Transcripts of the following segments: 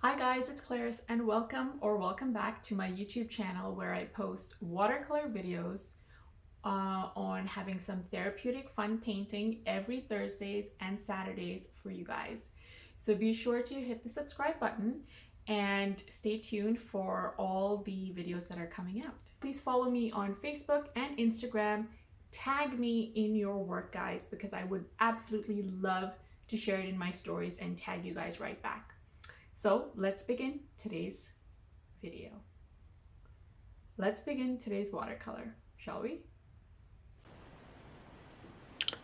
Hi guys, it's Claris and welcome back to my YouTube channel where I post watercolor videos on having some therapeutic fun painting every Thursdays and Saturdays for you guys. So be sure to hit the subscribe button and stay tuned for all the videos that are coming out. Please follow me on Facebook and Instagram. Tag me in your work, guys, because I would absolutely love to share it in my stories and tag you guys right back. So let's begin today's video. Let's begin today's watercolor, shall we?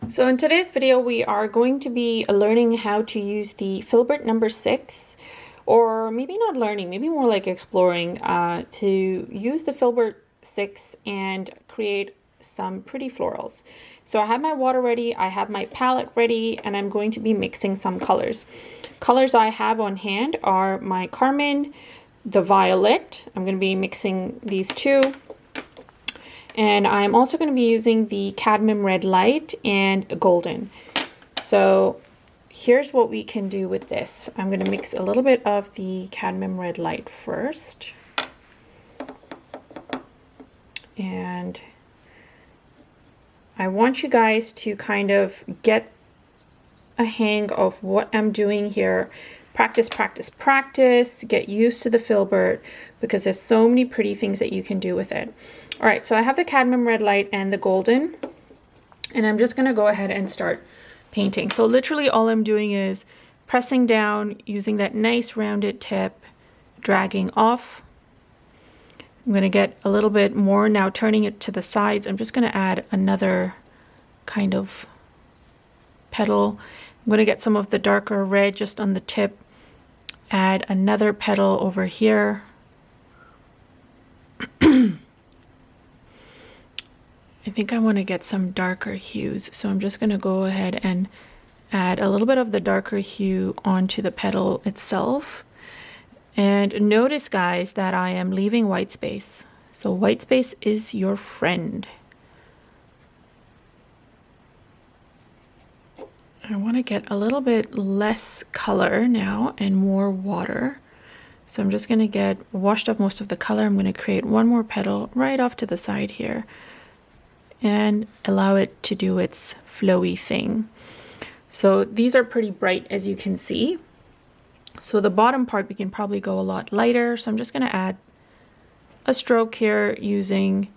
So in today's video, we are going to be learning how to use the Filbert number 6, or maybe not learning, maybe more like exploring, to use the Filbert 6 and create some pretty florals. So I have my water ready, I have my palette ready, and I'm going to be mixing some colors. Colors I have on hand are my carmine, the violet. I'm going to be mixing these two. And I'm also going to be using the cadmium red light and golden. So here's what we can do with this. I'm going to mix a little bit of the cadmium red light first. And I want you guys to kind of get a hang of what I'm doing here. Practice, practice, practice. Get used to the Filbert because there's so many pretty things that you can do with it. All right, so I have the cadmium red light and the golden, and I'm just going to go ahead and start painting. So literally all I'm doing is pressing down using that nice rounded tip, dragging off. I'm going to get a little bit more now, turning it to the sides. I'm just going to add another kind of petal. I'm going to get some of the darker red just on the tip, add another petal over here. I think I want to get some darker hues, so I'm just going to go ahead and add a little bit of the darker hue onto the petal itself. And notice, guys, that I am leaving white space. So white space is your friend. I want to get a little bit less color now and more water. So I'm just going to get washed up most of the color. I'm going to create one more petal right off to the side here and allow it to do its flowy thing. So these are pretty bright, as you can see. So the bottom part we can probably go a lot lighter. So I'm just going to add a stroke here using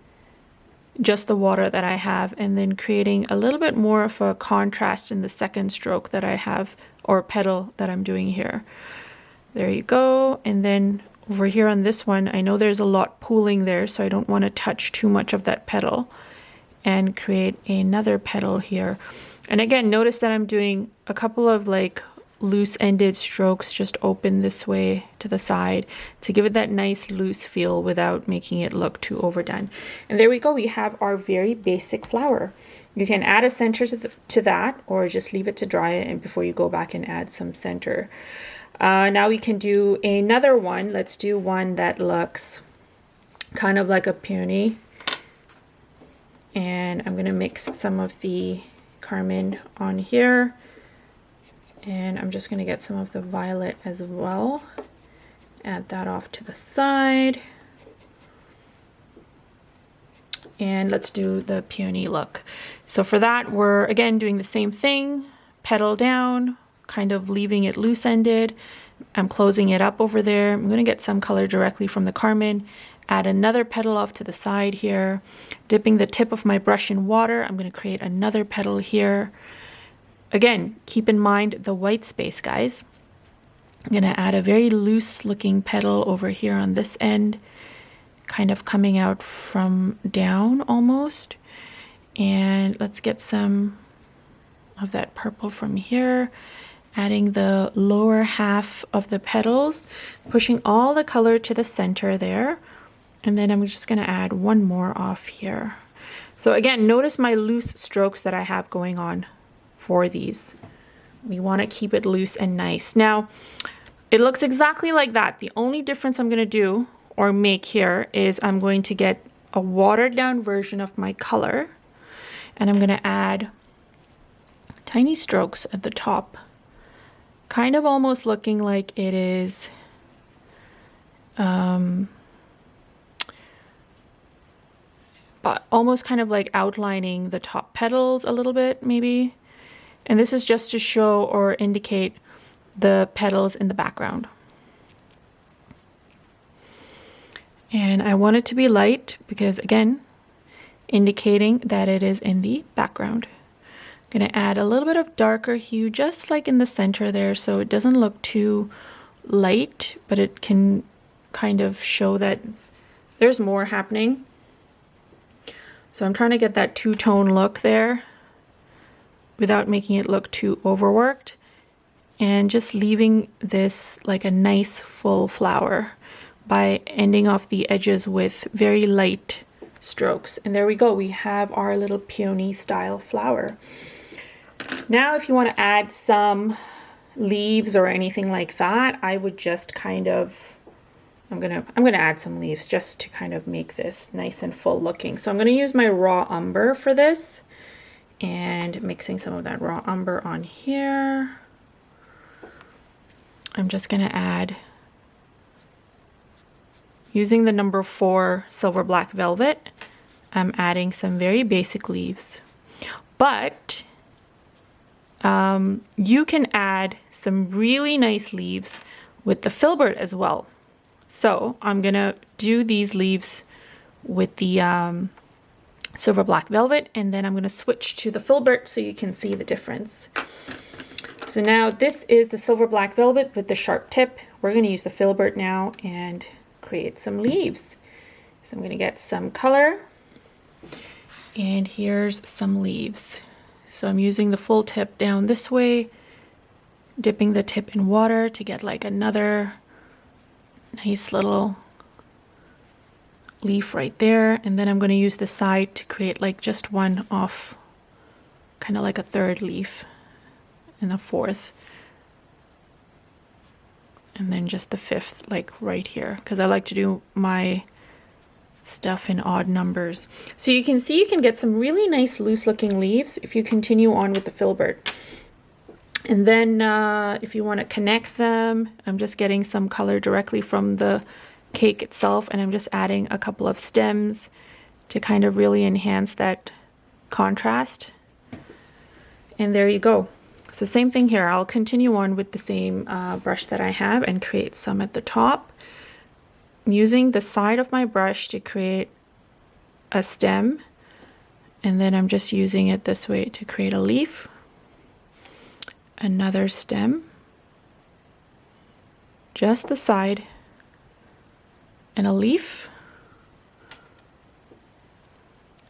just the water that I have, and then creating a little bit more of a contrast in the second stroke that I have, or petal that I'm doing here. There you go. And then over here on this one, I know there's a lot pooling there, so I don't want to touch too much of that petal, and create another petal here. And again, notice that I'm doing a couple of like loose-ended strokes just open this way to the side to give it that nice loose feel without making it look too overdone. And there we go, we have our very basic flower. You can add a center to that, or just leave it to dry and before you go back and add some center. Now we can do another one. Let's do one that looks kind of like a peony. And I'm going to mix some of the carmine on here. And I'm just going to get some of the violet as well. Add that off to the side. And let's do the peony look. So for that, we're again doing the same thing. Petal down, kind of leaving it loose-ended. I'm closing it up over there. I'm going to get some color directly from the carmine. Add another petal off to the side here. Dipping the tip of my brush in water, I'm going to create another petal here. Again, keep in mind the white space, guys. I'm going to add a very loose looking petal over here on this end, kind of coming out from down almost. And let's get some of that purple from here, adding the lower half of the petals, pushing all the color to the center there. And then I'm just going to add one more off here. So again, notice my loose strokes that I have going on for these. We want to keep it loose and nice. Now, it looks exactly like that. The only difference I'm going to do or make here is I'm going to get a watered down version of my color, and I'm going to add tiny strokes at the top, kind of almost looking like it is but almost kind of like outlining the top petals a little bit maybe. And this is just to show or indicate the petals in the background. And I want it to be light because, again, indicating that it is in the background. I'm going to add a little bit of darker hue just like in the center there, so it doesn't look too light, but it can kind of show that there's more happening. So I'm trying to get that two-tone look there without making it look too overworked, and just leaving this like a nice full flower by ending off the edges with very light strokes. And there we go, we have our little peony style flower. Now if you want to add some leaves or anything like that, I would just kind of, I'm gonna add some leaves just to kind of make this nice and full looking. So I'm gonna use my raw umber for this, and mixing some of that raw umber on here. I'm just gonna add, using the number 4 silver black velvet, I'm adding some very basic leaves. But you can add some really nice leaves with the filbert as well. So I'm gonna do these leaves with the silver black velvet, and then I'm gonna switch to the filbert so you can see the difference. So now this is the silver black velvet with the sharp tip. We're gonna use the filbert now and create some leaves. So I'm gonna get some color, and here's some leaves. So I'm using the full tip down this way, dipping the tip in water to get like another nice little leaf right there. And then I'm going to use the side to create like just one off, kind of like a third leaf and a fourth. And then just the fifth like right here, because I like to do my stuff in odd numbers. So you can see you can get some really nice loose looking leaves if you continue on with the filbert. And then if you want to connect them, I'm just getting some color directly from the cake itself, and I'm just adding a couple of stems to kind of really enhance that contrast. And there you go. So same thing here. I'll continue on with the same brush that I have and create some at the top. I'm using the side of my brush to create a stem, and then I'm just using it this way to create a leaf, another stem, just the side, and a leaf,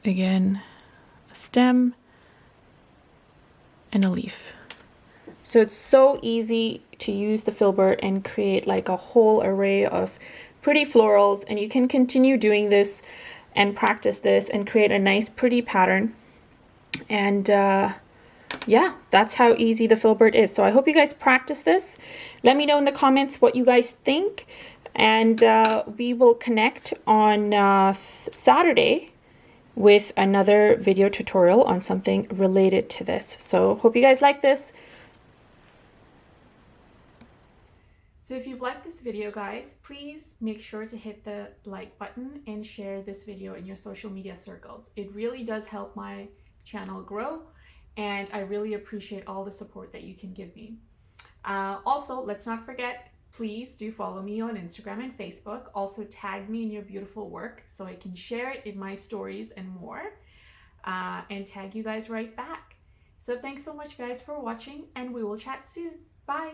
again a stem and a leaf. So it's so easy to use the filbert and create like a whole array of pretty florals, and you can continue doing this and practice this and create a nice pretty pattern. And yeah, that's how easy the filbert is. So I hope you guys practice this. Let me know in the comments what you guys think, and we will connect on Saturday with another video tutorial on something related to this. So hope you guys like this. So if you've liked this video, guys, please make sure to hit the like button and share this video in your social media circles. It really does help my channel grow, and I really appreciate all the support that you can give me. Also, let's not forget, please do follow me on Instagram and Facebook. Also tag me in your beautiful work so I can share it in my stories and more, and tag you guys right back. So thanks so much guys for watching, and we will chat soon. Bye.